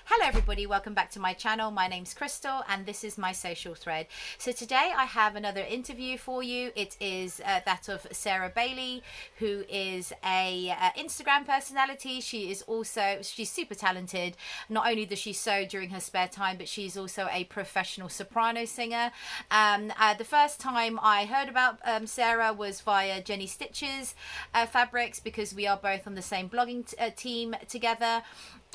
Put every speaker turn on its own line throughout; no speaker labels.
Hello everybody, welcome back to my channel. My name's Crystal and this is my social thread. So today I have another interview for you. It is that of Sarah Baillie, who is a Instagram personality. She's super talented. Not only does she sew during her spare time, but she's also a professional soprano singer. The first time I heard about Sarah was via Jenny Stitch's fabrics, because we are both on the same blogging team together.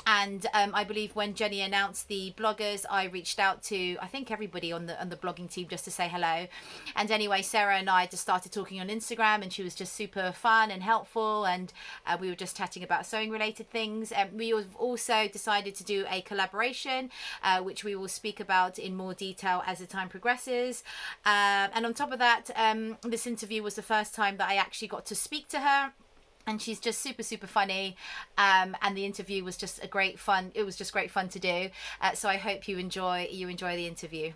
And I believe when Jenny announced the bloggers, I reached out to, I think, everybody on the blogging team just to say hello. And anyway, Sarah and I just started talking on Instagram, and she was just super fun and helpful, and we were just chatting about sewing related things. We have also decided to do a collaboration, which we will speak about in more detail as the time progresses. And on top of that, this interview was the first time that I actually got to speak to her. And she's just super funny, and the interview was just great fun. It was just great fun to do. So I hope you enjoy the interview.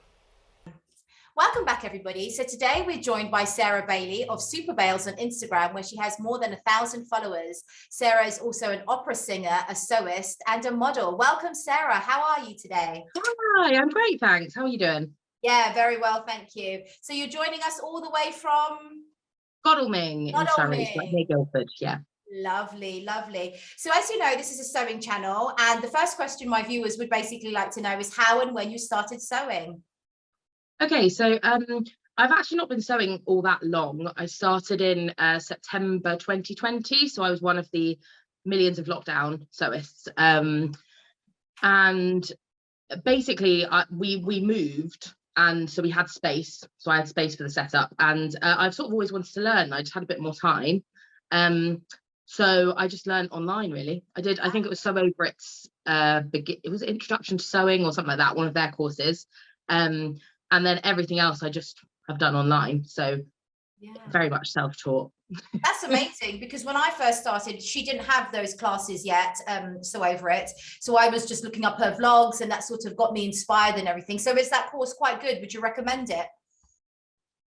Welcome back, everybody. So today we're joined by Sarah Baillie of Super Bales on Instagram, where she has more than 1,000 followers. Sarah is also an opera singer, a sewist, and a model. Welcome, Sarah. How are you today?
Hi, I'm great, thanks. How are you doing?
Yeah, very well, thank you. So you're joining us all the way from
Godalming in Surrey, like near Guildford, yeah.
Lovely. So as you know, this is a sewing channel, and the first question my viewers would basically like to know is how and when you started sewing.
Okay, so I've actually not been sewing all that long. I started in September 2020, so I was one of the millions of lockdown sewists. And basically, we moved, and so we had space. So I had space for the setup, and I've sort of always wanted to learn. I just had a bit more time. So I just learned online, really. I think it was Sew Over It's it was Introduction to Sewing or something like that, one of their courses. And then everything else I just have done online. So yeah, very much self-taught.
That's amazing, because when I first started, she didn't have those classes yet, Sew Over It. So I was just looking up her vlogs, and that sort of got me inspired and everything. So is that course quite good? Would you recommend it?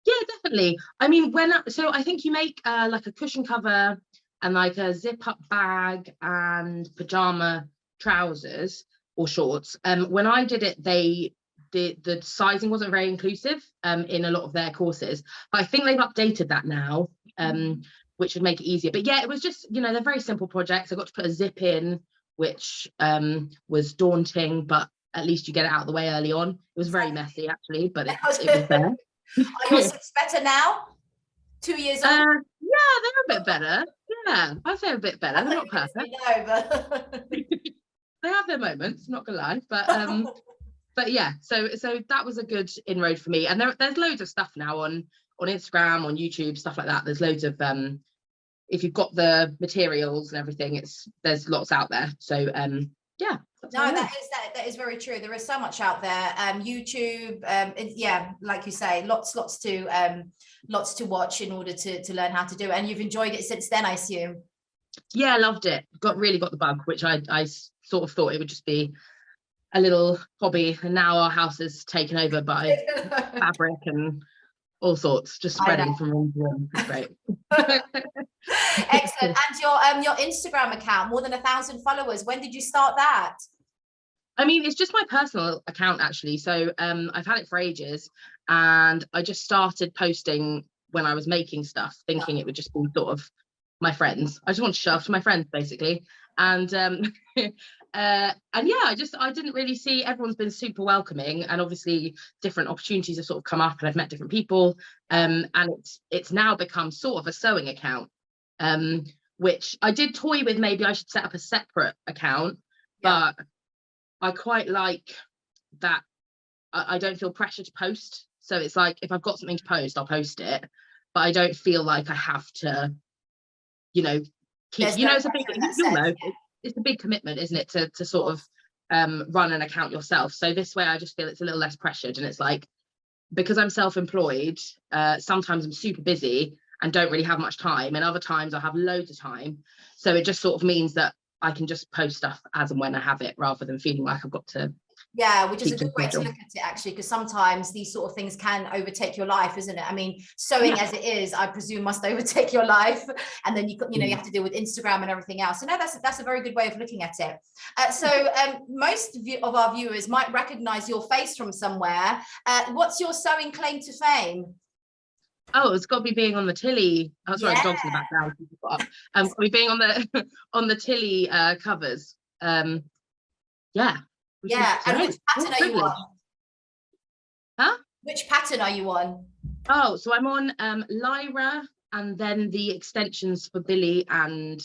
Yeah, definitely. I mean, so I think you make like a cushion cover and like a zip up bag and pajama trousers or shorts. When I did it, the sizing wasn't very inclusive in a lot of their courses, but I think they've updated that now, which would make it easier. But yeah, it was just, they're very simple projects. I got to put a zip in, which was daunting, but at least you get it out of the way early on. It was very messy, actually, but it was there.
Are your zips better now? 2 years old?
Yeah, they're a bit better. Yeah, I'd say a bit better. They're not perfect.
No, but
they have their moments, not gonna lie. But yeah, so that was a good inroad for me. And there's loads of stuff now on Instagram, on YouTube, stuff like that. There's loads of if you've got the materials and everything, there's lots out there. So yeah.
No, that is very true. There is so much out there. YouTube, yeah, like you say, lots to watch in order to learn how to do it. And you've enjoyed it since then, I assume.
Yeah, I loved it. Really got the bug, which I sort of thought it would just be a little hobby, and now our house is taken over by fabric and all sorts, just spreading from room to room. It's great.
Excellent. And your Instagram account, more than 1,000 followers. When did you start that?
I mean, it's just my personal account, actually. So I've had it for ages, and I just started posting when I was making stuff, thinking it would just be sort of my friends. I just want to show off to my friends, basically. And yeah, I didn't really see, everyone's been super welcoming, and obviously different opportunities have sort of come up, and I've met different people, and it's now become sort of a sewing account, which I did toy with. Maybe I should set up a separate account, but I quite like that I don't feel pressure to post. So it's like, if I've got something to post, I'll post it, but I don't feel like I have to, keep, it's a big, it's a big commitment, isn't it, to sort of run an account yourself. So this way I just feel it's a little less pressured, and it's like, because I'm self-employed, sometimes I'm super busy and don't really have much time, and other times I have loads of time. So it just sort of means that I can just post stuff as and when I have it, rather than feeling like I've got to
Yeah, which is a
teaching
good way to
schedule.
look at it, actually, because sometimes these sort of things can overtake your life, isn't it? I mean, sewing
Yeah.
as it is, I presume, must overtake your life, and then you know you
Mm.
have to deal with Instagram and everything else. So no, that's a very good way of looking at it. Most of our viewers might recognize your face from somewhere. What's your sewing claim to fame?
Oh, it's got to be being on the Tilly. Oh, sorry,
Yeah,
the dog's in the background. Got to be being on the on the Tilly covers. Yeah, which is
yeah. And which
great. What
pattern
a
are you
privilege.
on?
Huh?
Which pattern are you on?
Oh, so I'm on Lyra and then the extensions for Billy and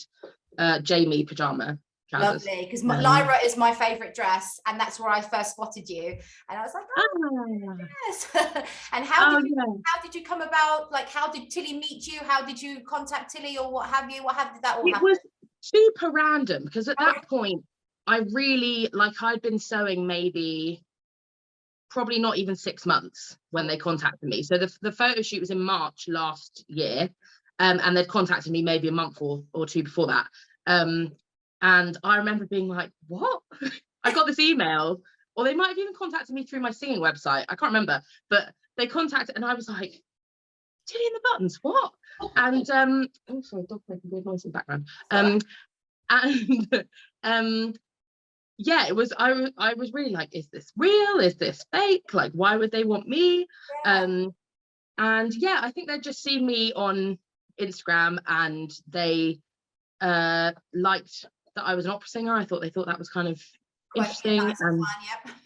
Jamie pajama trousers.
Lovely, because
Um,
Lyra is my favorite dress, and that's where I first spotted you, and I was like, oh
ah,
yes. And
oh yeah.
how did you come about? Like, how did Tilly meet you? How did you contact Tilly, or what have you? How did that all
It
happen?
was super random because at
Oh,
that point I really I'd been sewing maybe probably not even 6 months when they contacted me. So the photo shoot was in March last year, and they'd contacted me maybe a month or two before that. And I remember being like, what? I got this email, or they might have even contacted me through my singing website. I can't remember, but they contacted, and I was like, Tilly in the Buttons, what? And oh sorry, dog making weird noise in the background. And yeah, it was I was really like, is this real? Is this fake? Like, why would they want me?
yeah.
And yeah, I think they'd just seen me on Instagram and they liked that I was an opera singer. I thought they thought that was kind of
Quite
interesting.
nice and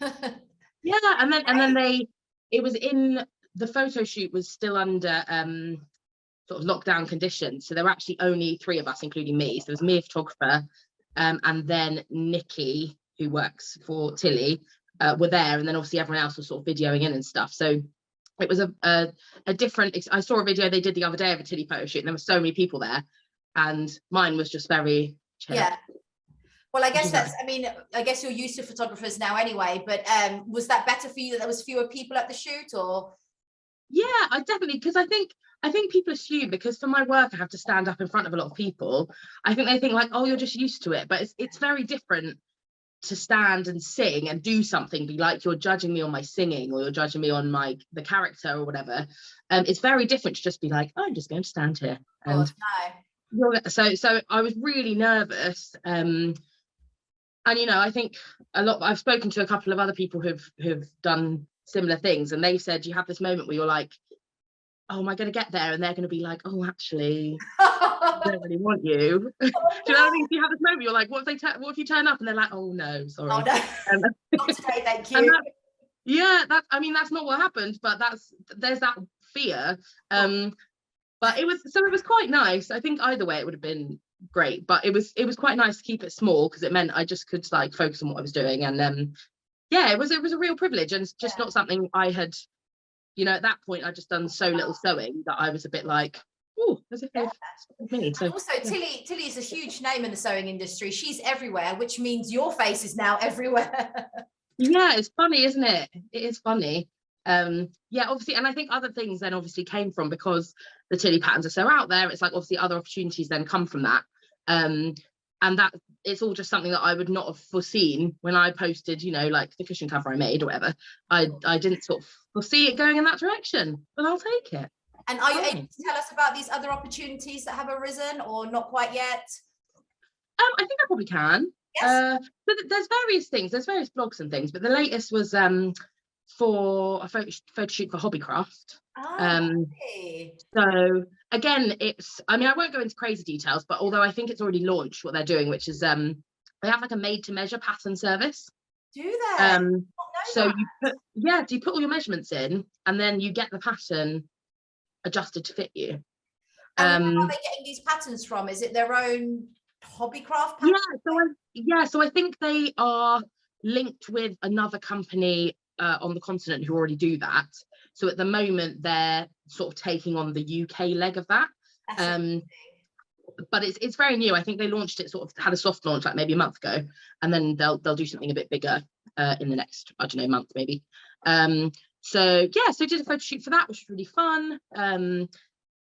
And
fun, yep.
yeah, and then
Great.
it was in the photo shoot was still under sort of lockdown conditions. So there were actually only 3 of us, including me. So there was me, a photographer, and then Nikki, who works for Tilly, were there. And then obviously everyone else was sort of videoing in and stuff. So it was a different, I saw a video they did the other day of a Tilly photo shoot, and there were so many people there. And mine was just very chill.
Yeah. Well, I guess
Nice.
I mean, I guess you're used to photographers now anyway, but was that better for you that there was fewer people at the shoot, or?
Yeah, I definitely, because I think people assume because for my work I have to stand up in front of a lot of people. I think they think like, oh, you're just used to it, but it's very different to stand and sing and do something, be like you're judging me on my singing or you're judging me on the character or whatever. It's very different to just be like, oh, I'm just going to stand here.
Of
And
course, no.
so I was really nervous. And you know, I think I've spoken to a couple of other people who've done similar things, and they said you have this moment where you're like, oh, am I going to get there? And they're going to be like, oh, actually, I don't really want you. Do
Oh,
you know what I mean?
no.
You have this moment, you're like, what if you turn up? And they're like, oh no,
Oh,
sorry.
no.
Um,
Not today, thank
and
you.
yeah, I mean, that's not what happened, but there's that fear. But it was quite nice. I think either way it would have been great, but it was quite nice to keep it small because it meant I just could like focus on what I was doing. And yeah, it was a real privilege, and it's just
Yeah.
not something I had, you know, at that point I'd just done so little sewing that I was a bit like, oh, as if they've spotted me.
And
So
also,
yeah.
Tilly is a huge name in the sewing industry. She's everywhere, which means your face is now everywhere.
Yeah, it's funny, isn't it? It is funny. Yeah, obviously, and I think other things then obviously came from, because the Tilly patterns are so out there, it's like obviously other opportunities then come from that. And that it's all just something that I would not have foreseen when I posted, you know, like the cushion cover I made or whatever. I didn't sort of foresee it going in that direction, but I'll take it.
And are you able
Fine.
to tell us about these other opportunities that have arisen, or not quite yet?
I think I probably can.
Yes.
So there's various things, there's various blogs and things, but the latest was for a photo shoot for Hobbycraft.
Ah,
Um,
lovely.
so again, I mean, I won't go into crazy details, but although I think it's already launched what they're doing, which is they have like a made to measure pattern service.
Do they? I
Um,
don't
so
know
you put all your measurements in, and then you get the pattern adjusted to fit you.
that. And where are
Um,
they getting these patterns from? Is it their own hobbycraft
yeah,
pattern?
so I think they are linked with another company on the continent who already do that. So at the moment they're sort of taking on the UK leg of that.
That's
Um, but it's very new. I think they launched it, sort of had a soft launch like maybe a month ago, and then they'll do something a bit bigger in the next, I don't know, month maybe. So yeah, so I did a photo shoot for that, which was really fun.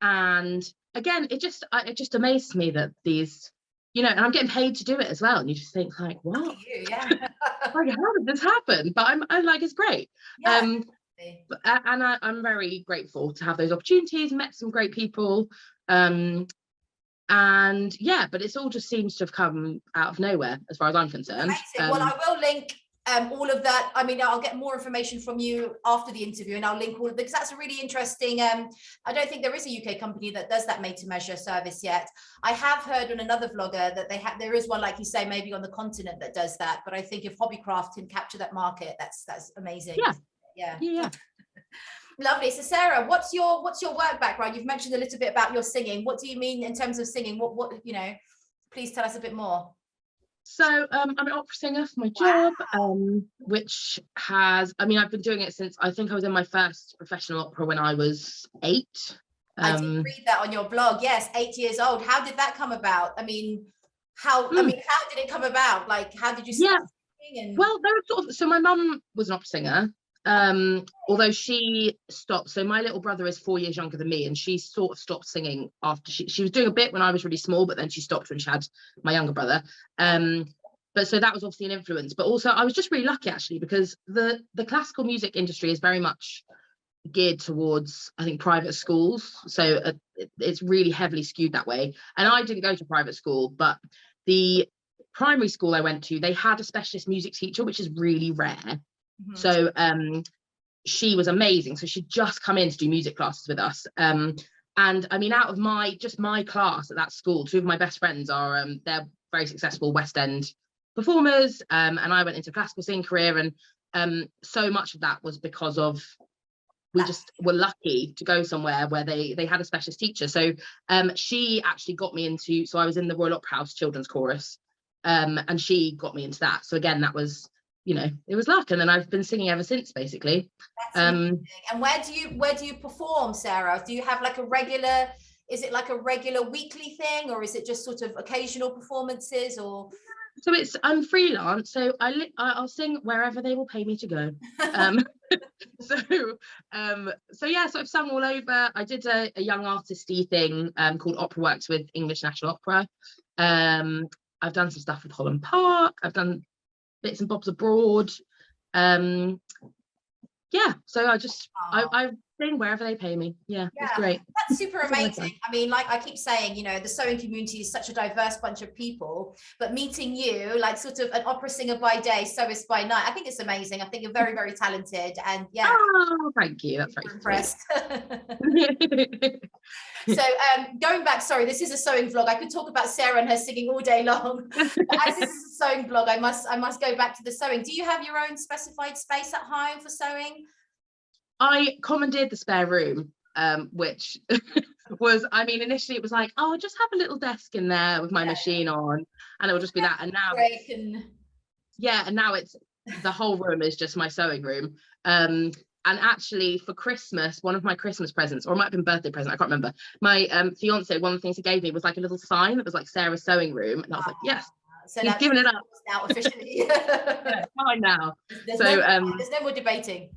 And again, it just amazed me that these you know, and I'm getting paid to do it as well. And you just think like, what?
Look at you, yeah.
Like, how did this happen? But I'm like, it's great.
Yeah.
And I'm very grateful to have those opportunities, met some great people. And yeah, but it's all just seems to have come out of nowhere as far as I'm concerned.
Well, I will link all of that. I mean, I'll get more information from you after the interview, and I'll link all of, because that's a really interesting, I don't think there is a UK company that does that made to measure service yet. I have heard on another vlogger that there is one, like you say, maybe on the continent that does that, but I think if Hobbycraft can capture that market, that's amazing. Yeah. Lovely. So Sarah, what's your work background? You've mentioned a little bit about your singing. What do you mean in terms of singing? What you know, please tell us a bit more.
So I'm an opera singer for my job, which has, I mean, I've been doing it since, I think I was in my first professional opera when I was 8.
I did read that on your blog. Yes, 8 years old. How did that come about? I mean, how did it come about? Like, how did you start singing?
Well, there was sort of, so my mum was an opera singer, although she stopped. So my little brother is 4 years younger than me, and she sort of stopped singing after she was doing a bit when I was really small, but then she stopped when she had my younger brother. But so that was obviously an influence, but also I was just really lucky actually, because the classical music industry is very much geared towards, I think, private schools, so it's really heavily skewed that way. And I didn't go to private school, but the primary school I went to, they had a specialist music teacher, which is really rare. So she was amazing. So she'd just come in to do music classes with us. And I mean, out of my class at that school, 2 of my best friends are they're very successful West End performers, and I went into a classical singing career, and so much of that was because of we just were lucky to go somewhere where they had a specialist teacher. So she actually got me into, so I was in the Royal Opera House children's chorus, and she got me into that. So again, that was, you know, it was luck, and then I've been singing ever since, basically.
And where do you perform, Sarah? Do you have like a regular, is it like a regular weekly thing, or is it just sort of occasional performances? Or
so I'm freelance, so I'll sing wherever they will pay me to go. So yeah, so I've sung all over. I did a young artisty thing called Opera Works with English National Opera. I've done some stuff with Holland Park. I've done bits and bobs abroad. Yeah, so I sing wherever they pay me. Yeah, it's great.
That's super amazing. I mean, like I keep saying, you know, the sewing community is such a diverse bunch of people, but meeting you, like sort of an opera singer by day, sewist by night, I think it's amazing. I think you're very, very talented, and yeah.
Oh, thank you. That's very
impressed. So going back, sorry, this is a sewing vlog. I could talk about Sarah and her singing all day long. But as this is a sewing vlog, I must go back to the sewing. Do you have your own specified space at home for sewing?
I commandeered the spare room, which was, I mean, initially it was like, oh, I'll just have a little desk in there with my machine on, and it will just be that. And now, and now it's, the whole room is just my sewing room. And actually for Christmas, one of my Christmas presents, or it might have been birthday present, I can't remember, my fiance, one of the things he gave me was like a little sign that was like Sarah's sewing room, and I was like, yes, so he's given it up
now officially.
Yeah, fine now.
There's no more debating.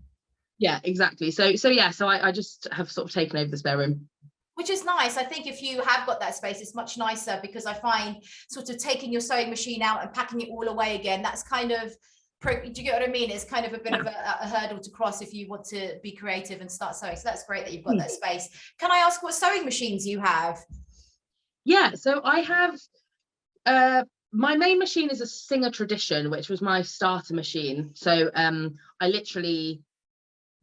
Yeah, exactly. So I just have sort of taken over the spare room,
which is nice. I think if you have got that space, it's much nicer, because I find sort of taking your sewing machine out and packing it all away again, that's kind of, do you get what I mean? It's kind of a bit of a hurdle to cross if you want to be creative and start sewing. So that's great that you've got that space. Can I ask what sewing machines you have?
Yeah, so I have, my main machine is a Singer Tradition, which was my starter machine. So I literally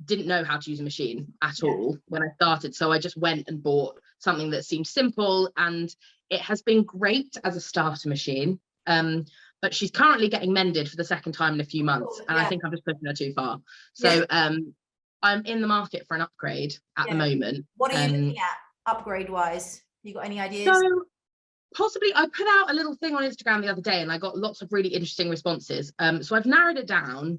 didn't know how to use a machine at all when I started. So I just went and bought something that seemed simple, and it has been great as a starter machine. But she's currently getting mended for the second time in a few months, and I think I'm just pushing her too far. So I'm in the market for an upgrade at the moment.
What are you looking at upgrade wise? You got any ideas?
So possibly, I put out a little thing on Instagram the other day, and I got lots of really interesting responses. So I've narrowed it down,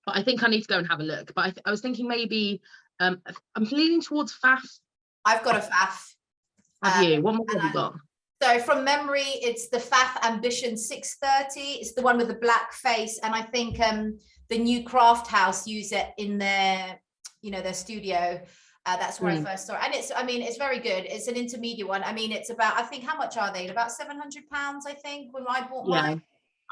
but I think I need to go and have a look. But I was thinking maybe I'm leaning towards Faf. I've got a Faf. Have you? What more have you got?
So from memory, it's the Faf Ambition 630. It's the one with the black face, and I think the new Craft House use it in their, you know, their studio. That's where I first saw it, and it's, I mean, it's very good. It's an intermediate one. I mean, it's about, I think, how much are they? About £700, I think, when I bought mine.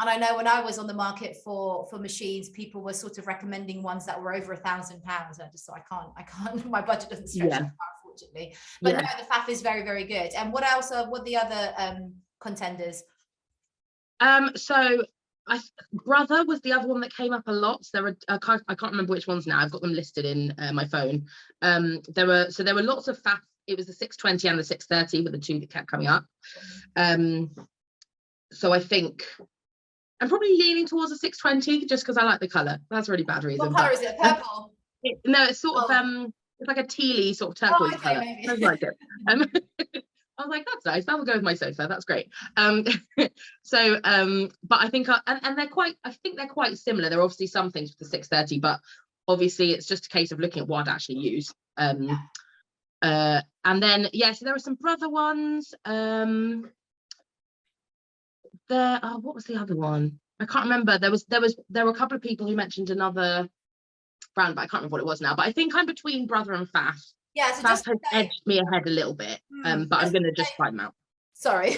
And I know when I was on the market for machines, people were sort of recommending ones that were over £1,000. I just thought, I can't. My budget doesn't stretch that far, unfortunately. But no, the FAF is very, very good. And what else are, what the other contenders?
So Brother was the other one that came up a lot. So there were, I can't remember which ones now. I've got them listed in my phone. There were lots of FAF. It was the 620 and the 630 were the two that kept coming up. So I think I'm probably leaning towards a 620 just because I like the color. That's a really bad reason.
What color is it? Purple?
No, it's sort of it's like a tealy sort of turquoise color. I like it. I was like, that's nice. That'll go with my sofa. That's great. So, but I think, and they're quite, I think they're quite similar. There are obviously some things with the 630, but obviously it's just a case of looking at what I'd actually use. And then, so there were some Brother ones. What was the other one? I can't remember. There were a couple of people who mentioned another brand, but I can't remember what it was now. But I think I'm between Brother and FAF.
Yeah, so
FAF has edged me ahead a little bit, but I'm going to just find them out.
Sorry,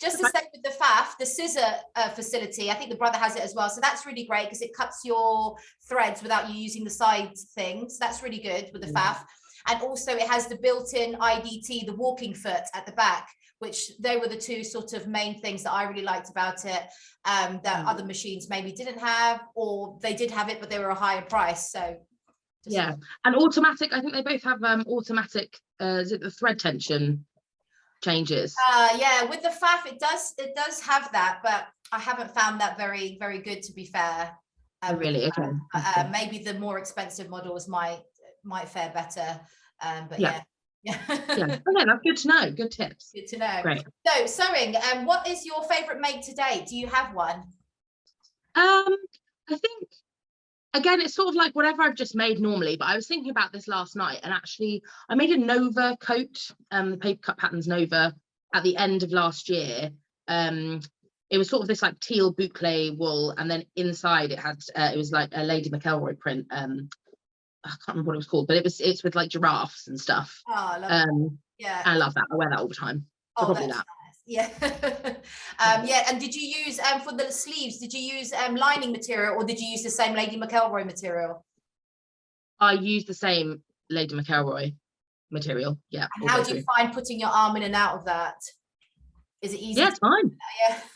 just to stay with the FAF, the scissor facility, I think the Brother has it as well. So that's really great because it cuts your threads without you using the side things. That's really good with the FAF. And also it has the built-in IDT, the walking foot at the back, which they were the two sort of main things that I really liked about it, that other machines maybe didn't have, or they did have it, but they were a higher price. So
and automatic, I think they both have automatic, is it the thread tension changes?
With the FAF, it does have that, but I haven't found that very, very good, to be fair.
Really? Okay.
Maybe the more expensive models might fare better, but
Okay, that's good to know. Good tips.
Good to know.
Great.
So sewing, what is your favorite make to date? Do you have one?
I think, again, it's sort of like whatever I've just made normally, but I was thinking about this last night, and actually I made a Nova coat, the Paper Cut Patterns Nova, at the end of last year. It was sort of this like teal boucle wool, and then inside it had it was like a Lady McElroy print. I can't remember what it was called, but it's with like giraffes and stuff.
Oh, I love that.
Yeah, I love that. I wear that all the time. So probably that.
Nice. Yeah. And did you use for the sleeves, did you use lining material, or did you use the same Lady McElroy material?
I used the same Lady McElroy material. Yeah.
And how do you find putting your arm in and out of that? Is it easy?
Yeah, it's fine.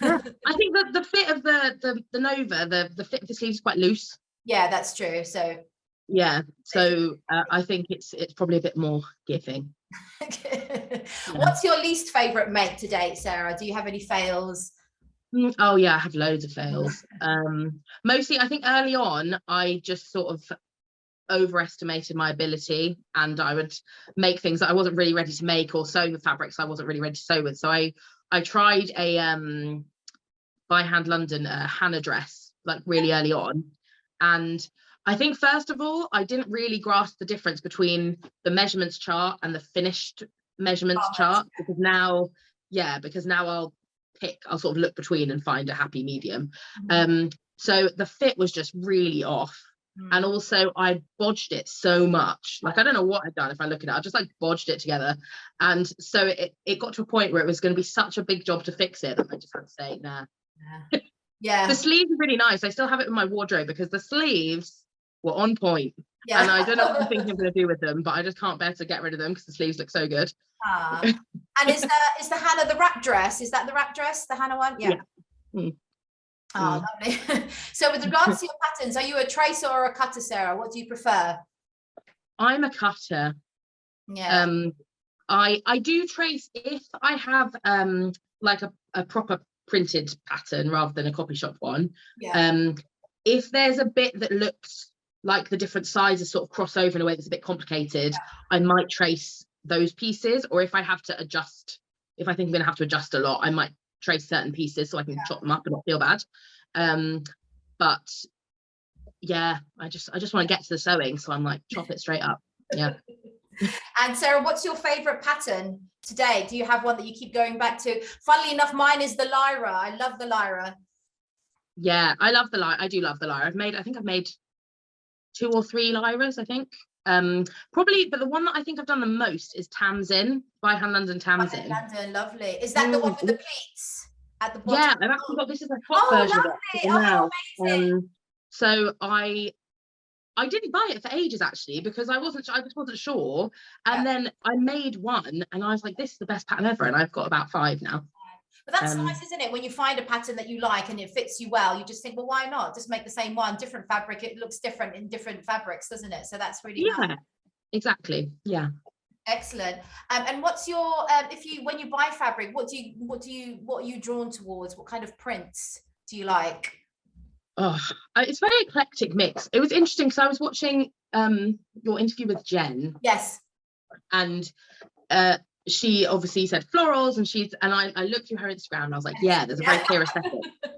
Yeah. I think that the fit of the Nova, the fit of the sleeves is quite loose.
Yeah, that's true. So
so I think it's probably a bit more giving.
What's your least favorite make to date, Sarah? Do you have any fails?
Oh yeah, I have loads of fails. Mostly I think early on I just sort of overestimated my ability, and I would make things that I wasn't really ready to make, or sew the fabrics I wasn't really ready to sew with. So I tried a by Hand London Hannah dress like really early on, and I think first of all I didn't really grasp the difference between the measurements chart and the finished measurements chart, because now I'll sort of look between and find a happy medium. So the fit was just really off. And also I bodged it so much, like I don't know what I'd done. If I look at it, I just like bodged it together, and so it got to a point where it was going to be such a big job to fix it that I just had to say nah. The sleeves are really nice. I still have it in my wardrobe because the sleeves were on point. And I don't know what I'm thinking I'm going to do with them, but I just can't bear to get rid of them because the sleeves look so good.
And is the Hannah the wrap dress? Is that the wrap dress, the Hannah one? Oh, lovely. So with regards to your patterns, are you a tracer or a cutter, Sarah? What do you prefer?
I'm a cutter. I do trace if I have like a proper printed pattern rather than a copy shop one. If there's a bit that looks like the different sizes sort of cross over in a way that's a bit complicated, I might trace those pieces. Or if I have to adjust, if I think I'm going to have to adjust a lot, I might trace certain pieces so I can chop them up and not feel bad. But yeah, I just want to get to the sewing, so I'm like, chop it straight up.
And Sarah, what's your favorite pattern today? Do you have one that you keep going back to? Funnily enough, mine is the Lyra. I love the Lyra.
I love the Lyra. I do love the Lyra. I think I've made 2 or 3 Lyras, I think. Probably, but the one that I think I've done the most is Tamsin by Han London Tamsin.
London, lovely. Is that the one with the pleats at the bottom?
Yeah, I've actually got, this is a top version of it now.
Amazing.
So I didn't buy it for ages actually, because I just wasn't sure. And then I made one and I was like, this is the best pattern ever. And I've got about 5 now.
But that's nice, isn't it? When you find a pattern that you like and it fits you well, you just think, well, why not? Just make the same one, different fabric. It looks different in different fabrics, doesn't it? So that's really nice.
Exactly. Yeah.
Excellent. And what's your when you buy fabric, what are you drawn towards? What kind of prints do you like?
Oh, it's very eclectic mix. It was interesting because I was watching your interview with Jen.
Yes.
And she obviously said florals, and I looked through her Instagram and I was like, yeah, there's a very clear aesthetic.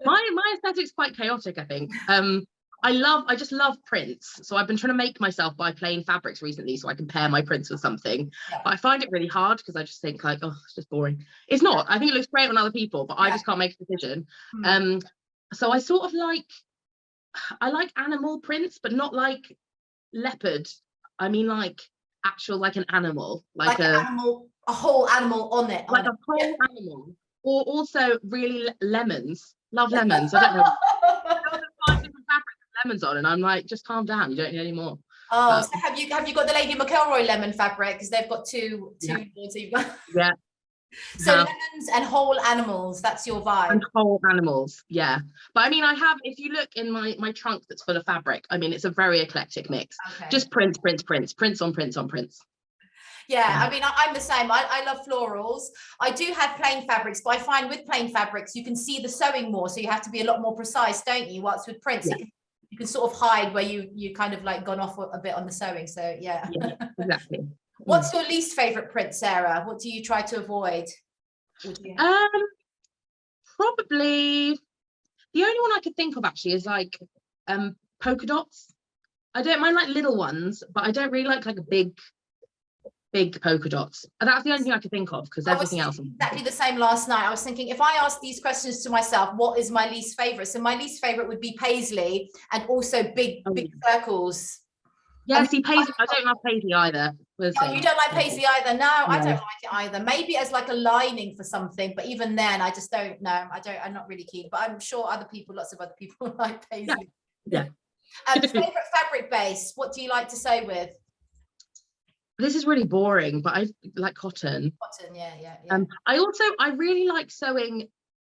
My aesthetic's quite chaotic, I think. I just love prints. So I've been trying to make myself buy plain fabrics recently so I can pair my prints with something. But I find it really hard because I just think like, oh, it's just boring. It's not. I think it looks great on other people, but I just can't make a decision. So I sort of I like animal prints, but not like leopard. I mean like actual, like an animal, like
an animal, a whole animal on it,
like a whole animal. Or also really lemons. Love lemons. I don't know. 5 different fabrics with lemons on, and I'm like, just calm down. You don't need any more.
Oh, so have you got the Lady McElroy lemon fabric? Because they've got two. So you've got So lemons and whole animals, that's your vibe.
And whole animals, yeah. But I mean, I have, if you look in my trunk that's full of fabric, I mean, it's a very eclectic mix. Just prints on prints.
Yeah, I mean, I'm the same. I love florals. I do have plain fabrics, but I find with plain fabrics, you can see the sewing more. So you have to be a lot more precise, don't you? Whilst with prints, you can sort of hide where you kind of like gone off a bit on the sewing. So yeah
exactly.
What's your least favorite print, Sarah? What do you try to avoid?
Probably the only one I could think of actually is like polka dots. I don't mind like little ones, but I don't really like a big polka dots. And that's the only thing I could think of, because everything else
exactly the same last night. I was thinking, if I ask these questions to myself, what is my least favorite? So my least favorite would be paisley, and also big circles.
Yeah, see, paisley, I don't love paisley either.
You don't like paisley either? No, I don't like it either. Maybe as like a lining for something, but even then, I just don't know. I'm not really keen, but I'm sure lots of other people like paisley.
Yeah.
Favorite fabric base, what do you like to sew with?
This is really boring, but I like cotton.
Yeah.
I really like sewing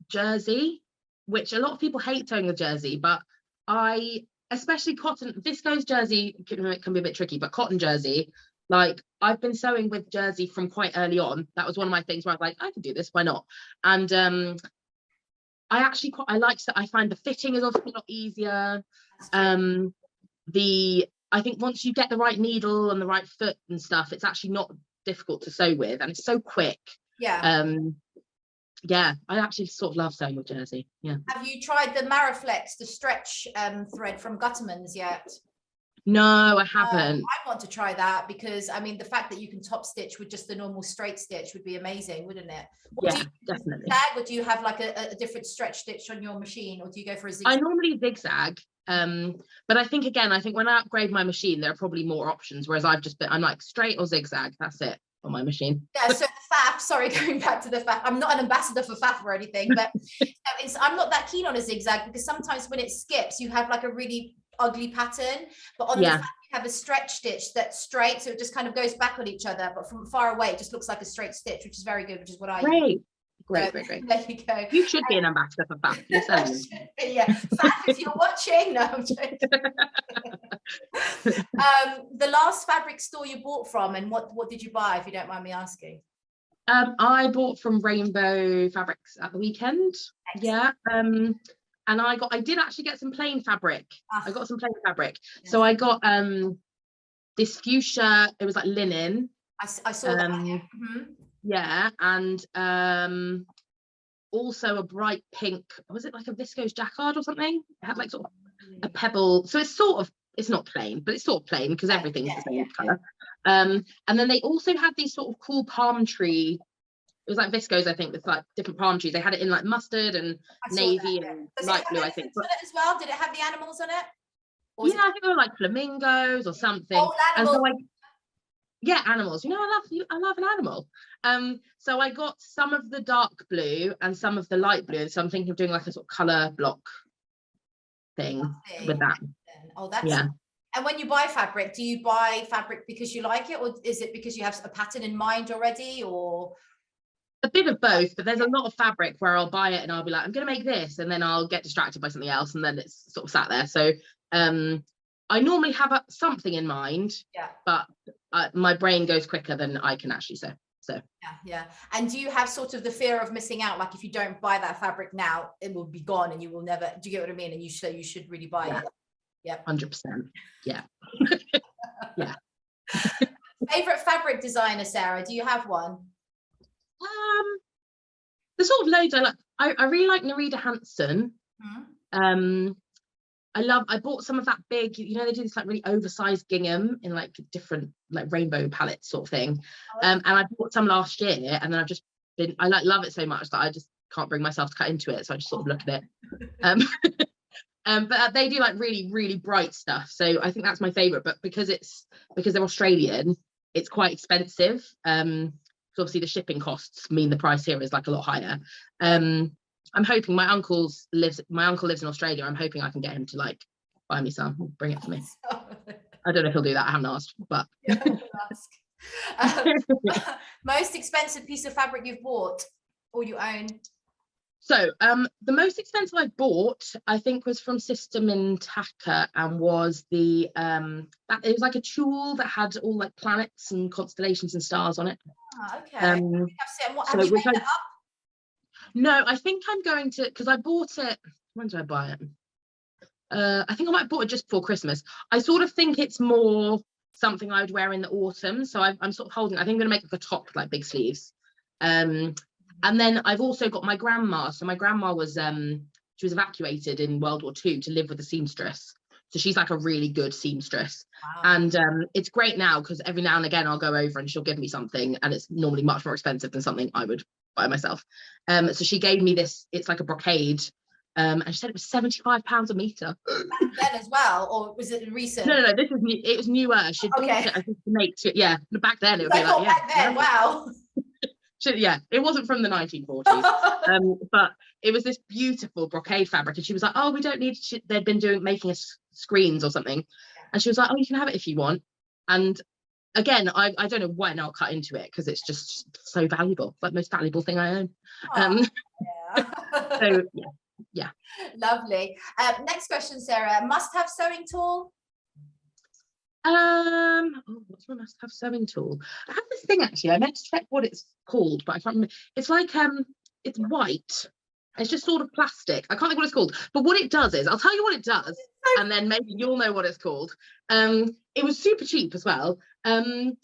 jersey, which a lot of people hate sewing with jersey, but especially cotton, viscose jersey can be a bit tricky, but cotton jersey, like I've been sewing with jersey from quite early on. That was one of my things where I was like, I can do this, why not? And I find the fitting is obviously a lot easier. I think once you get the right needle and the right foot and stuff, it's actually not difficult to sew with, and it's so quick. I actually sort of love sewing with jersey.
Have you tried the Mariflex, the stretch thread from Gutterman's yet?
No, I haven't.
I want to try that, because I mean, the fact that you can top stitch with just the normal straight stitch would be amazing, wouldn't it?
Definitely.
Zigzag, or do you have like a different stretch stitch on your machine, or do you go for a zigzag?
I normally zigzag, but I think when I upgrade my machine, there are probably more options, whereas I'm like straight or zigzag, that's it on my machine.
So the faff, sorry, going back to the faff, I'm not an ambassador for faff or anything, but I'm not that keen on a zigzag, because sometimes when it skips, you have like a really ugly pattern, but on the faff, you have a stretch stitch that's straight, so it just kind of goes back on each other, but from far away it just looks like a straight stitch, which is very good, which is what I use. Great. There you go.
You should be an ambassador for faff.
Yeah, faff, if you're watching. No, I'm joking. The last fabric store you bought from, and what did you buy, if you don't mind me asking?
I bought from Rainbow Fabrics at the weekend. Excellent. And I did actually get some plain fabric. I got some plain fabric. Yeah. So I got this fuchsia, it was like linen.
I saw that.
Yeah, and also a bright pink, was it like a viscose jacquard or something? It had like sort of a pebble, so it's not plain, but it's sort of plain because everything's the same colour. And then they also had these sort of cool palm tree, it was like viscose, I think, with like different palm trees. They had it in like mustard and navy and light blue, I think.
As well, did it have the animals on it? Or was
Yeah,
it
I think they were like flamingos or something.
old
And so
animals?
yeah, animals. You know, I love an animal. So I got some of the dark blue and some of the light blue. And so I'm thinking of doing like a sort of colour block thing with that.
Oh, that's.
Yeah.
And when you buy fabric, do you buy fabric because you like it, or is it because you have a pattern in mind already, or?
A bit of both, but there's a lot of fabric where I'll buy it and I'll be like, I'm going to make this, and then I'll get distracted by something else, and then it's sort of sat there. So I normally have something in mind,
Yeah.
but my brain goes quicker than I can actually sew. So
yeah. And do you have sort of the fear of missing out? Like if you don't buy that fabric now, it will be gone and you will never, do you get what I mean? And you should really buy it. Yeah.
100%. Yeah. Yeah.
Favorite fabric designer, Sarah? Do you have one?
There's sort of loads I like. I really like Nerida Hansen. I bought some of that big, you know, they do this like really oversized gingham in like different like rainbow palettes sort of thing. And I bought some last year, and then I've just been, I like love it so much that I just can't bring myself to cut into it, so I just sort of look at it. But they do like really, really bright stuff, so I think that's my favorite. But because they're Australian, it's quite expensive. So obviously the shipping costs mean the price here is like a lot higher. I'm hoping my uncle lives in Australia. I'm hoping I can get him to like buy me some, bring it to me. I don't know if he'll do that. I haven't asked, but
most expensive piece of fabric you've bought or you own?
So the most expensive I bought, I think, was from Sister Mintaka, and was it was like a tulle that had all like planets and constellations and stars on it.
Okay. Have you made it up?
No, I think I'm going to, because I bought it, when did I buy it? I think I might have bought it just before Christmas. I sort of think it's more something I would wear in the autumn, so I'm sort of holding, I think I'm going to make like a top with like big sleeves. And then I've also got my grandma. So my grandma was she was evacuated in World War II to live with a seamstress. So she's like a really good seamstress. Wow. And it's great now because every now and again I'll go over and she'll give me something, and it's normally much more expensive than something I would buy myself. So she gave me this, it's like a brocade, and she said it was £75 a meter.
Back then as well, or was it recent?
No, this was new, it was newer. She bought it, I think, to make it, yeah, back then it would be like, yeah.
Back then, wow.
Yeah, it wasn't from the 1940s, but it was this beautiful brocade fabric, and she was like, oh, we don't need, they'd been making us screens or something, and she was like, oh, you can have it if you want. And again, I don't know when I'll cut into it because it's just so valuable, like most valuable thing I own. So yeah.
Lovely. Next question, Sarah. Must have sewing tool?
What's my must-have sewing tool? I have this thing, actually. I meant to check what it's called, but I can't remember. It's like it's white. It's just sort of plastic. I can't think what it's called. But what it does is, I'll tell you what it does, and then maybe you'll know what it's called. It was super cheap as well. You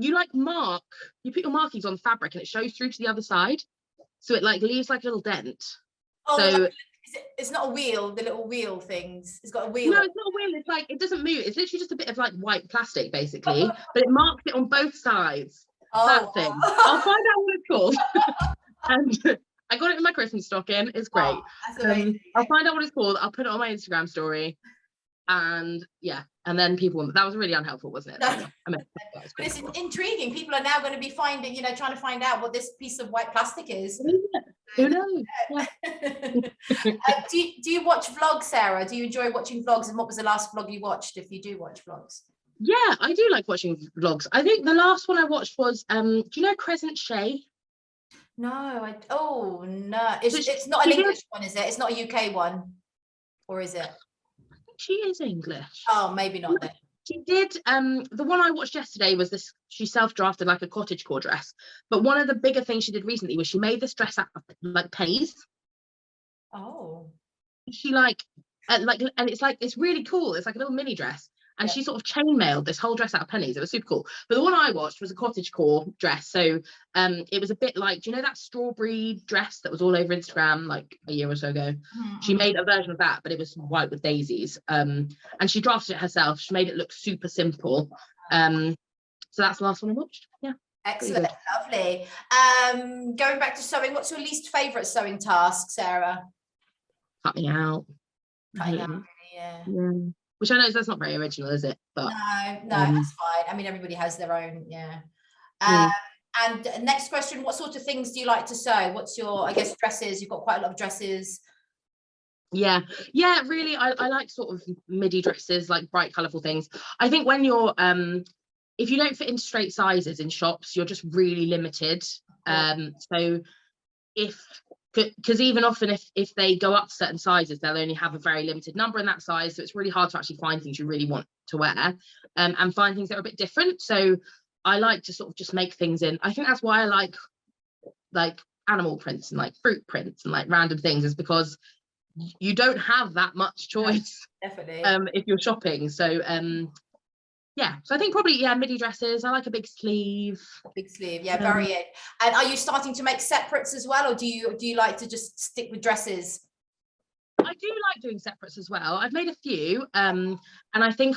put your markings on fabric, and it shows through to the other side, so it like leaves like a little dent. So
it's not a wheel, the little wheel things. It's got a wheel.
No, it's not a wheel. It's like, it doesn't move. It's literally just a bit of like white plastic, basically, but it marks it on both sides. That thing. I'll find out what it's called. And I got it in my Christmas stocking. It's great. I'll find out what it's called. I'll put it on my Instagram story. And yeah, and then that was really unhelpful, wasn't it?
No. But it's intriguing. People are now going to be trying to find out what this piece of white plastic is.
Who knows? Yeah.
Do you watch vlogs, Sarah? Do you enjoy watching vlogs? And what was the last vlog you watched, if you do watch vlogs?
Yeah, I do like watching vlogs. I think the last one I watched was, do you know Crescent Shay?
No, no. It's not an English one, is it? It's not a UK one, or is it?
She is English.
Oh, maybe not then.
She did, the one I watched yesterday was this, she self-drafted like a cottagecore dress, but one of the bigger things she did recently was she made this dress out of like pennies.
Oh.
She and it's really cool. It's like a little mini dress, and she sort of chainmailed this whole dress out of pennies. It was super cool. But the one I watched was a cottagecore dress, so it was a bit like, do you know that strawberry dress that was all over Instagram like a year or so ago? She made a version of that, but it was white with daisies, and she drafted it herself. She made it look super simple. So that's the last one I watched. Yeah,
excellent. Lovely. Going back to sewing, what's your least favorite sewing task, Sarah?
Cutting out.
Cutting out, yeah.
which I know that's not very original, is it? But
no, that's fine. I mean, everybody has their own, yeah.
mm.
And next question, what sort of things do you like to sew? What's your, I guess, dresses? You've got quite a lot of dresses.
Yeah, really, I like sort of midi dresses, like bright colourful things. I think when you're if you don't fit into straight sizes in shops, you're just really limited. So because even often if they go up to certain sizes, they'll only have a very limited number in that size, so it's really hard to actually find things you really want to wear, and find things that are a bit different. So I like to sort of just make things in. I think that's why I like animal prints and like fruit prints and like random things, is because you don't have that much choice.
Definitely.
If you're shopping. So yeah, so I think probably midi dresses. I like a big sleeve.
Very in. And are you starting to make separates as well, or do you like to just stick with dresses?
I do like doing separates as well. I've made a few, and I think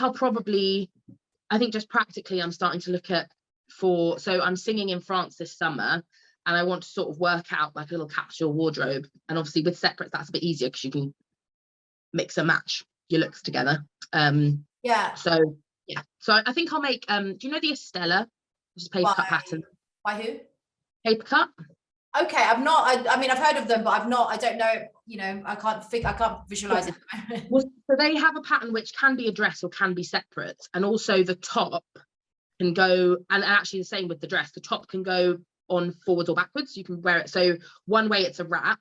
just practically I'm starting to look at so I'm singing in France this summer, and I want to sort of work out like a little capsule wardrobe, and obviously with separates that's a bit easier because you can mix and match your looks together. So I think I'll make do you know the Estella, which is paper cut pattern?
By who?
Paper cut.
Okay, I mean I've heard of them, but I don't know, I can't visualize it.
Well, so they have a pattern which can be a dress or can be separate, and also the top can go, and actually the same with the dress, the top can go on forwards or backwards. You can wear it, so one way it's a wrap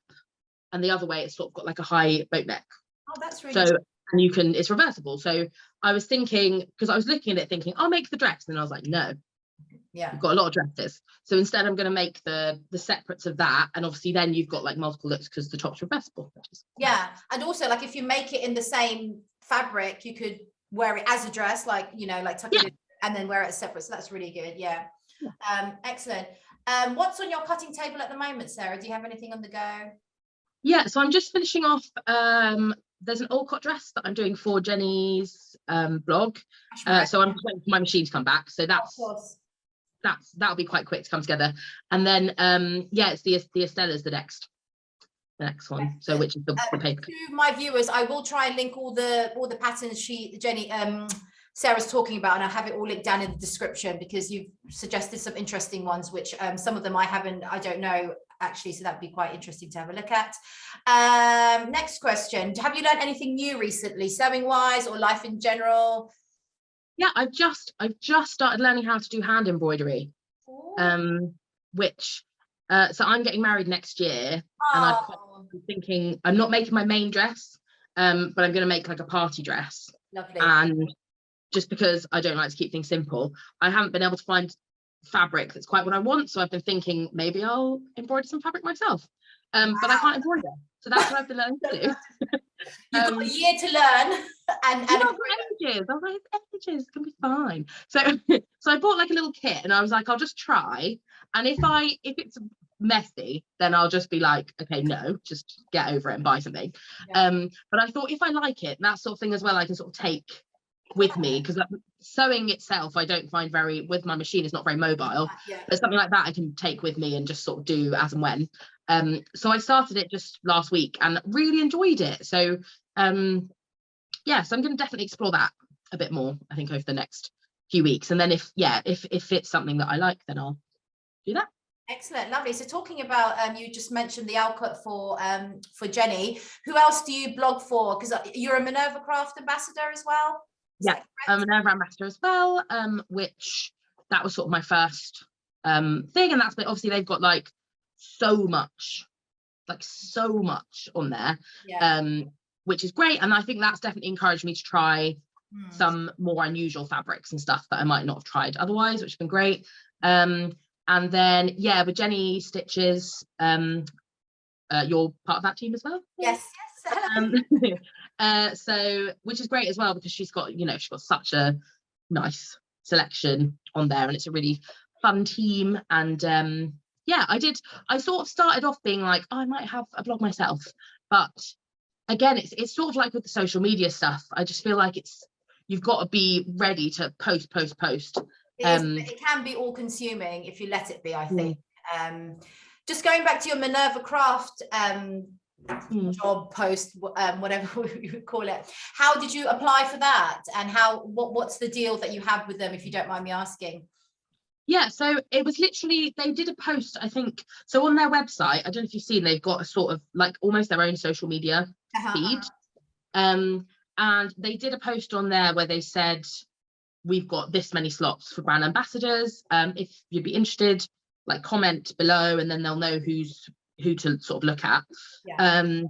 and the other way it's sort of got like a high boat neck.
Oh, that's really
so and it's reversible. So I was thinking, because I was looking at it thinking I'll make the dress, and I was like, no, you've got a lot of dresses, so instead I'm going to make the separates of that, and obviously then you've got like multiple looks because the top's reversible.
And also like if you make it in the same fabric, you could wear it as a dress, like like tuck it in and then wear it as separate. So that's really good. Excellent. What's on your cutting table at the moment, Sarah? Do you have anything on the go?
So I'm just finishing off there's an all-cut dress that I'm doing for Jenny's blog, so I'm just waiting for my machine to come back, so that'll be quite quick to come together. And then it's the Estella's the next one, so which is the paper.
To my viewers, I will try and link all the patterns Jenny Sarah's talking about, and I'll have it all linked down in the description, because you've suggested some interesting ones, which some of them I don't know actually, so that'd be quite interesting to have a look at. Next question, have you learned anything new recently, sewing wise or life in general?
I've just started learning how to do hand embroidery. Which so I'm getting married next year, and I'm thinking I'm not making my main dress, but I'm going to make like a party dress.
Lovely.
And just because I don't like to keep things simple, I haven't been able to find fabric that's quite what I want, so I've been thinking maybe I'll embroider some fabric myself, but I can't embroider, so that's what I've been learning to do.
You've got a year to learn, and
ages. I was like, ages, it's gonna be fine. So I bought like a little kit, and I was like, I'll just try, and if it's messy, then I'll just be like, okay, no, just get over it and buy something. But I thought if I like it, that sort of thing as well, I can sort of take with me, because sewing itself I don't find with my machine is not very mobile, but something like that I can take with me and just sort of do as and when. So I started it just last week and really enjoyed it, so so I'm going to definitely explore that a bit more, I think, over the next few weeks, and then if it's something that I like, then I'll do that.
Excellent, lovely. So talking about you just mentioned the output for Jenny, who else do you blog for? Because you're a Minerva Craft ambassador as well.
I'm an ambassador as well, which that was sort of my first thing, and that's been, obviously they've got like so much on there, which is great, and I think that's definitely encouraged me to try some more unusual fabrics and stuff that I might not have tried otherwise, which has been great. And then with Jenny Stitches, you're part of that team as well.
Yes.
So which is great as well, because she's got such a nice selection on there, and it's a really fun team. And I sort of started off being like, I might have a blog myself, but again it's sort of like with the social media stuff, I just feel like you've got to be ready to post. It
can be all consuming if you let it be, I think. Just going back to your Minerva Craft job post, whatever you would call it. How did you apply for that, and what's the deal that you have with them, if you don't mind me asking?
Yeah, so it was literally, they did a post, I think, so on their website, I don't know if you've seen, they've got a sort of like almost their own social media feed. And they did a post on there where they said, we've got this many slots for brand ambassadors. If you'd be interested, like comment below, and then they'll know who to sort of look at. And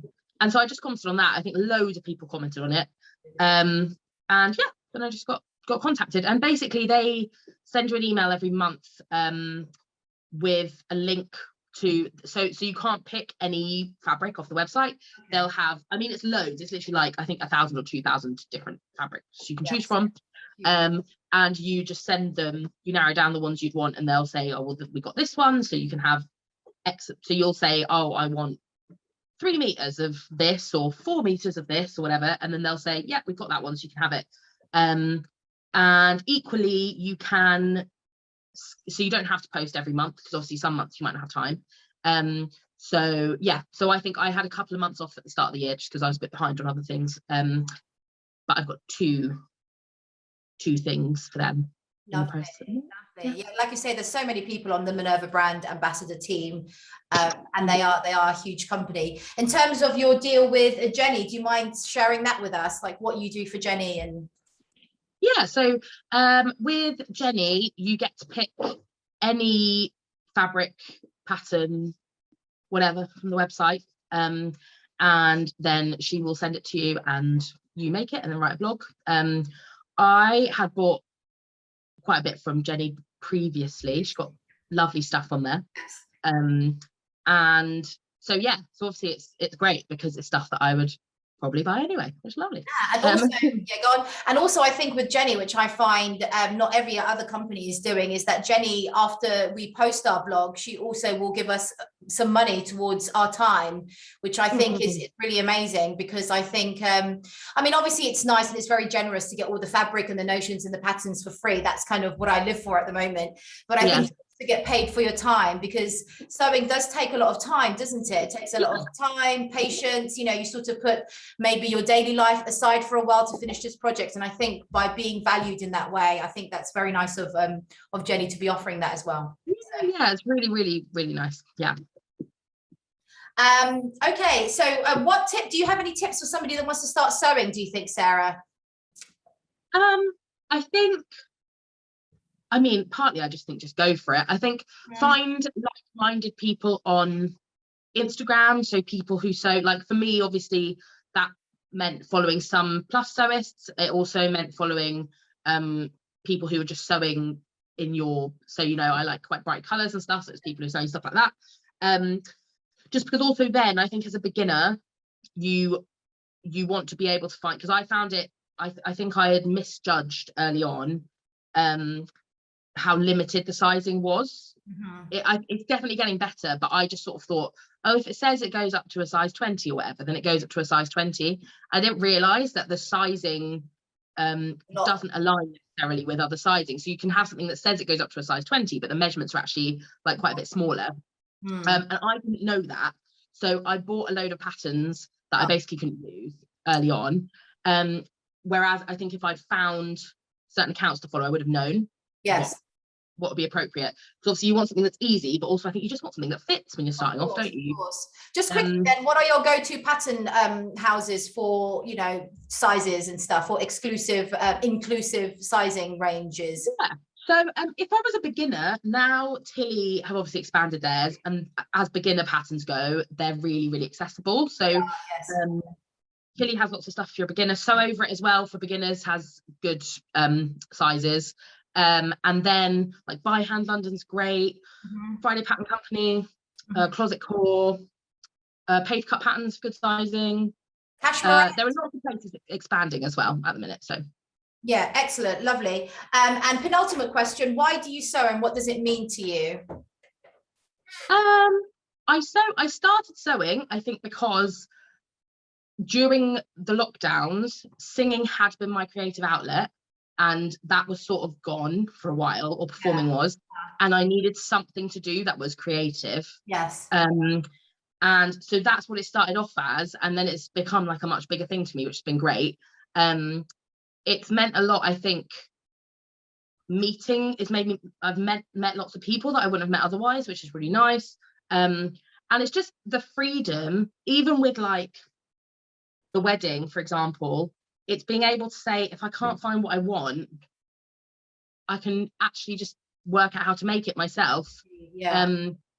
so I just commented on that. I think loads of people commented on it. And yeah, then I just got contacted, and basically they send you an email every month with a link to, so you can't pick any fabric off the website. They'll have, I mean, it's loads, it's literally like I think 1,000 or 2,000 different fabrics you can choose from. And you just send them, you narrow down the ones you'd want, and they'll say, oh well, we got this one, so you can have X. So you'll say, oh, I want 3 meters of this or 4 meters of this or whatever, and then they'll say, yeah, we've got that one, so you can have it. And equally you can, so you don't have to post every month, because obviously some months you might not have time. So yeah, so I think I had a couple of months off at the start of the year just because I was a bit behind on other things, but I've got two things for them.
Lovely. Yeah, like you say, there's so many people on the Minerva brand ambassador team, and they are a huge company. In terms of your deal with Jenny, do you mind sharing that with us, like what you do for Jenny? And
yeah, so with Jenny, you get to pick any fabric, pattern, whatever from the website, and then she will send it to you and you make it and then write a blog. I had bought quite a bit from Jenny previously. She's got lovely stuff on there. And so yeah, so obviously it's great because it's stuff that I would probably buy anyway. It's lovely.
And also, yeah, go on. And also I think with Jenny, which I find not every other company is doing, is that Jenny, after we post our blog, she also will give us some money towards our time, which I think is really amazing, because I think, I mean, obviously it's nice and it's very generous to get all the fabric and the notions and the patterns for free. That's kind of what I live for at the moment. But I think to get paid for your time, because sewing does take a lot of time, doesn't it? It takes a lot of time, patience, you know, you sort of put maybe your daily life aside for a while to finish this project. And I think by being valued in that way, I think that's very nice of Jenny to be offering that as well.
Yeah, it's really, really, really nice. Yeah.
Okay, so what tip, do you have any tips for somebody that wants to start sewing, do you think, Sarah?
I think, I mean, partly I just think just go for it. I think find like-minded people on Instagram, so people who sew. Like for me, obviously that meant following some plus sewists. It also meant following people who are just sewing in your, so you know, I like quite bright colors and stuff, so it's people who sew stuff like that. Just because also then I think as a beginner you want to be able to find, because I found it, I think I had misjudged early on how limited the sizing was. It's definitely getting better, but I just sort of thought, oh, if it says it goes up to a size 20 or whatever, then it goes up to a size 20. I didn't realize that the sizing doesn't align necessarily with other sizing. So you can have something that says it goes up to a size 20, but the measurements are actually like quite a bit smaller. And I didn't know that, so I bought a load of patterns that I basically couldn't use early on. Whereas I think if I'd found certain accounts to follow, I would have known what would be appropriate. So obviously you want something that's easy, but also I think you just want something that fits when you're starting off, don't you? Of course.
Just quickly then, what are your go-to pattern houses for, you know, sizes and stuff, or exclusive inclusive sizing ranges?
Yeah. So if I was a beginner, now Tilly have obviously expanded theirs, and as beginner patterns go, they're really, really accessible. So Tilly has lots of stuff if you're a beginner. Sew Over It as well for beginners has good sizes. And then like By Hand London's great, Friday Pattern Company, Closet Core, Page Cut Patterns, good sizing. There are lots of places expanding as well at the minute. So
yeah, excellent, lovely. And penultimate question, why do you sew and what does it mean to you?
I started sewing, I think, because during the lockdowns, singing had been my creative outlet, and that was sort of gone for a while, or performing was, and I needed something to do that was creative. And so that's what it started off as, and then it's become like a much bigger thing to me, which has been great. It's meant a lot, I think. I've met lots of people that I wouldn't have met otherwise, which is really nice. And it's just the freedom, even with like the wedding, for example, it's being able to say, if I can't find what I want, I can actually just work out how to make it myself.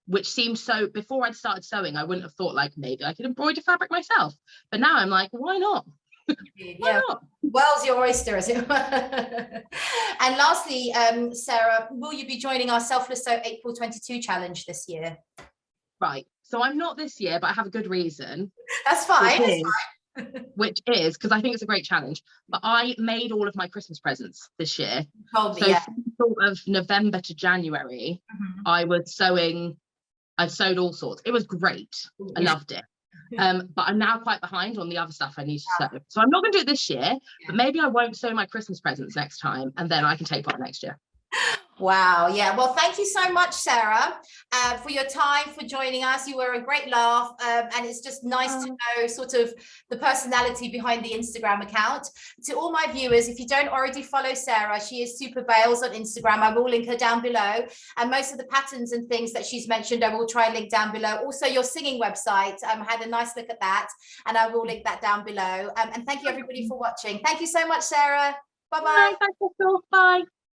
Which seems so, before I'd started sewing, I wouldn't have thought like maybe I could embroider fabric myself, but now I'm like, why not? Why not?
World's your oyster, as it were. And lastly, Sarah, will you be joining our Selfless Sew April 22 challenge this year?
Right, so I'm not this year, but I have a good reason.
That's fine.
Which is because I think it's a great challenge. But I made all of my Christmas presents this year. From sort of November to January, I was sewing. I sewed all sorts. It was great. I loved it. But I'm now quite behind on the other stuff I need to sew. So I'm not going to do it this year, but maybe I won't sew my Christmas presents next time, and then I can take part next year.
Wow. Yeah. Well, thank you so much, Sarah, for your time, for joining us. You were a great laugh. And it's just nice to know sort of the personality behind the Instagram account. To all my viewers, if you don't already follow Sarah, she is Super Bales on Instagram. I will link her down below. And most of the patterns and things that she's mentioned, I will try and link down below. Also, your singing website, I had a nice look at that, and I will link that down below. And thank you, everybody, for watching. Thank you so much, Sarah. Bye-bye.
Bye. Bye.